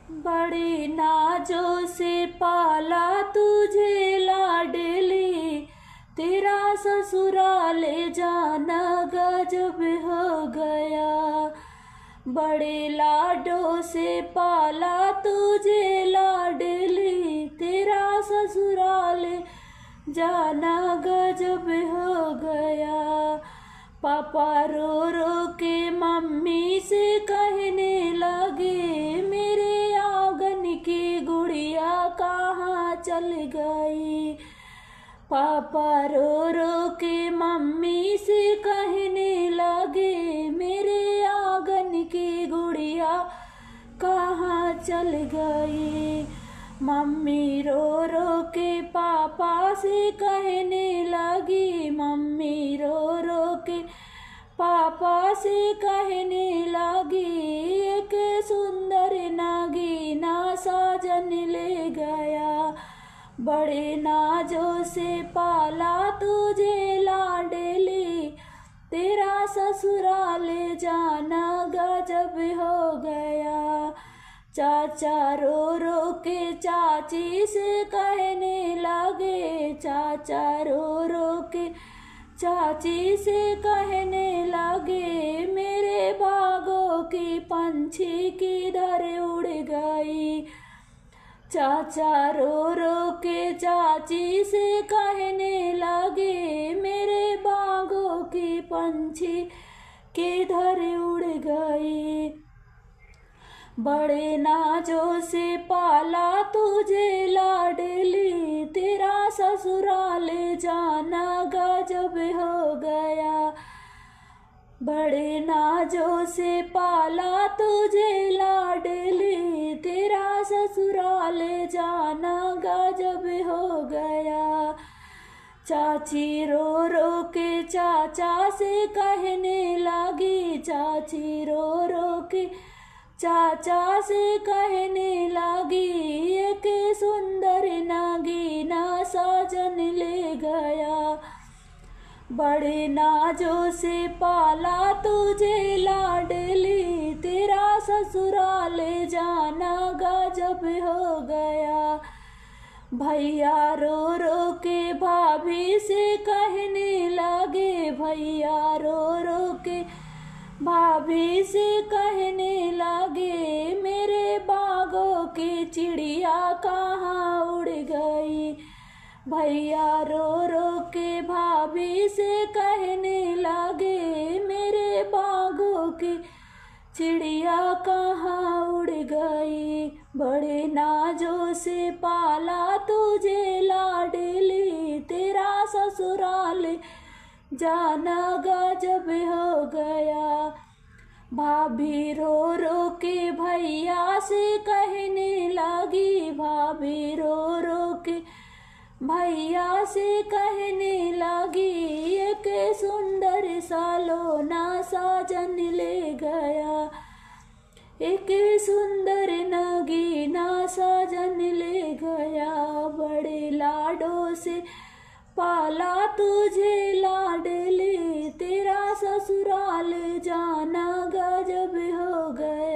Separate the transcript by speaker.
Speaker 1: बड़े नाजों से पाला तुझे लाडली, तेरा ससुराल जाना गजब हो गया। बड़े लाडों से पाला तुझे लाडली, तेरा ससुराल जाना गजब हो गया। पापा रो रो के मम्मी से कहने लगे, मेरे आंगन की गुड़िया कहाँ चल गई। पापा रो रो के मम्मी से कहने लगे, मेरे आंगन की गुड़िया कहाँ चल गई। मम्मी रो रो के पापा से कहने लगी, मम्मी रो रो के पापा से कहने लगी, एक सुंदर नागिना साजन ले गया। बड़े नाजों से पाला तुझे लाडली, तेरा ससुराल जाना गजब हो गया। चाचा रो रो के चाची से कहने लगे, चाचा रो रो के चाची से कहने लगे, मेरे बागों की पंछी किधर उड़ गई। चाचा रो रो के चाची से कहने लगे, मेरे बागों की पंछी किधर उड़ गई। बड़े नाजों से पाला तुझे लाडली, तेरा ससुराल जाना गजब हो गया। बड़े नाजों से पाला तुझे लाडली, तेरा ससुराल जाना गजब हो गया। चाची रो रो के चाचा से कहने लगी, चाची रो रो के चाचा से कहने लगी, एक सुंदर नागिना साजन ले गया। बड़े नाजों से पाला तुझे लाडली, तेरा ससुराल जाना गजब हो गया। भैया रो रो के भाभी से कहने लगे, भैया रो रो के भाभी से कहने लगे, मेरे बागों की चिड़िया कहाँ उड़ गई। भैया रो रो के भाभी से कहने लगे, मेरे बागों की चिड़िया कहाँ उड़ गई। बड़े नाजों से पाला तुझे लाडली, तेरा ससुराल जाना गजब हो गया। भाभी रो रो के भैया से कहने लगी, भाभी रो रो के भैया से कहने लगी, एक सुंदर सालोना साजन ले गया। एक सुंदर नगीना साजन ले गया। बड़े लाडों से पाला तुझे लाडली, तेरा ससुराल जाना गजब हो गया।